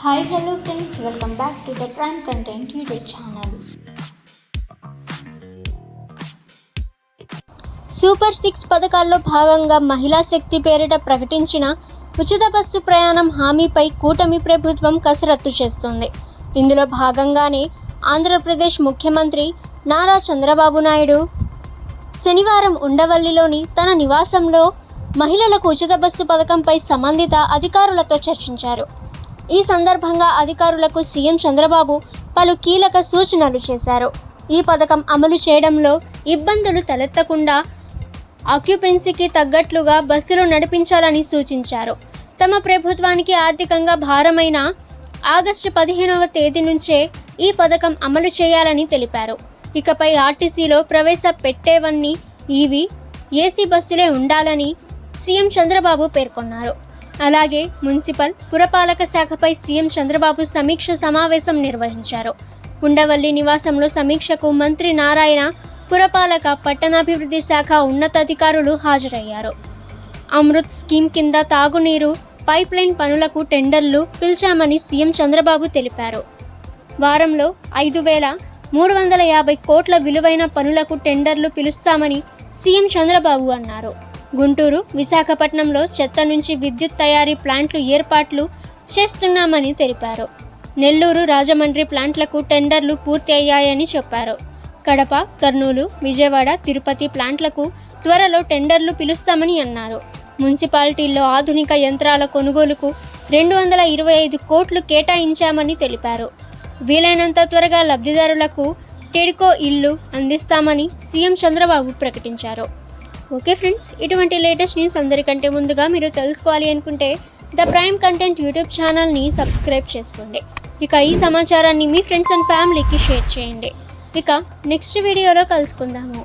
Hi, hello friends, welcome back to the Prime Content YouTube channel. Super 6 పథకాల్లో భాగంగా మహిళా శక్తి పేరిట ప్రకటించిన ఉచిత బస్సు ప్రయాణం హామీపై కూటమి ప్రభుత్వం కసరత్తు చేస్తోంది. ఇందులో భాగంగానే ఆంధ్రప్రదేశ్ ముఖ్యమంత్రి నారా చంద్రబాబు నాయుడు శనివారం ఉండవల్లిలోని తన నివాసంలో మహిళలకు ఉచిత బస్సు పథకంపై సంబంధిత అధికారులతో చర్చించారు. ఈ సందర్భంగా అధికారులకు సీఎం చంద్రబాబు పలు కీలక సూచనలు చేశారు. ఈ పథకం అమలు చేయడంలో ఇబ్బందులు తలెత్తకుండా ఆక్యుపెన్సీకి తగ్గట్లుగా బస్సులు నడిపించాలని సూచించారు. తమ ప్రభుత్వానికి ఆర్థికంగా భారమైన ఆగస్టు 15వ తేదీ నుంచే ఈ పథకం అమలు చేయాలని తెలిపారు. ఇకపై ఆర్టీసీలో ప్రవేశపెట్టేవన్నీ ఈవీ, ఏసీ బస్సులే ఉండాలని సీఎం చంద్రబాబు పేర్కొన్నారు. అలాగే మున్సిపల్, పురపాలక శాఖపై సీఎం చంద్రబాబు సమీక్ష సమావేశం నిర్వహించారు. ఉండవల్లి నివాసంలో సమీక్షకు మంత్రి నారాయణ, పురపాలక, పట్టణాభివృద్ధి శాఖ ఉన్నతాధికారులు హాజరయ్యారు. అమృత్ స్కీమ్ కింద తాగునీరు పైప్లైన్ పనులకు టెండర్లు పిలిచామని సీఎం చంద్రబాబు తెలిపారు. వారంలో 5,350 కోట్ల విలువైన పనులకు టెండర్లు పిలుస్తామని సీఎం చంద్రబాబు అన్నారు. గుంటూరు, విశాఖపట్నంలో చెత్త నుంచి విద్యుత్ తయారీ ప్లాంట్లు ఏర్పాట్లు చేస్తున్నామని తెలిపారు. నెల్లూరు, రాజమండ్రి ప్లాంట్లకు టెండర్లు పూర్తి అయ్యాయని చెప్పారు. కడప, కర్నూలు, విజయవాడ, తిరుపతి ప్లాంట్లకు త్వరలో టెండర్లు పిలుస్తామని అన్నారు. మున్సిపాలిటీల్లో ఆధునిక యంత్రాల కొనుగోలుకు 225 కోట్లు కేటాయించామని తెలిపారు. వీలైనంత త్వరగా లబ్ధిదారులకు టిడ్కో ఇల్లు అందిస్తామని సీఎం చంద్రబాబు ప్రకటించారు. ఓకే ఫ్రెండ్స్, ఇటువంటి లేటెస్ట్ న్యూస్ అందరికంటే ముందుగా మీరు తెలుసుకోవాలి అనుకుంటే ద ప్రైమ్ కంటెంట్ యూట్యూబ్ ఛానల్ని సబ్స్క్రైబ్ చేసుకోండి. ఇక ఈ సమాచారాన్ని మీ ఫ్రెండ్స్ అండ్ ఫ్యామిలీకి షేర్ చేయండి. ఇక నెక్స్ట్ వీడియోలో కలుసుకుందాము.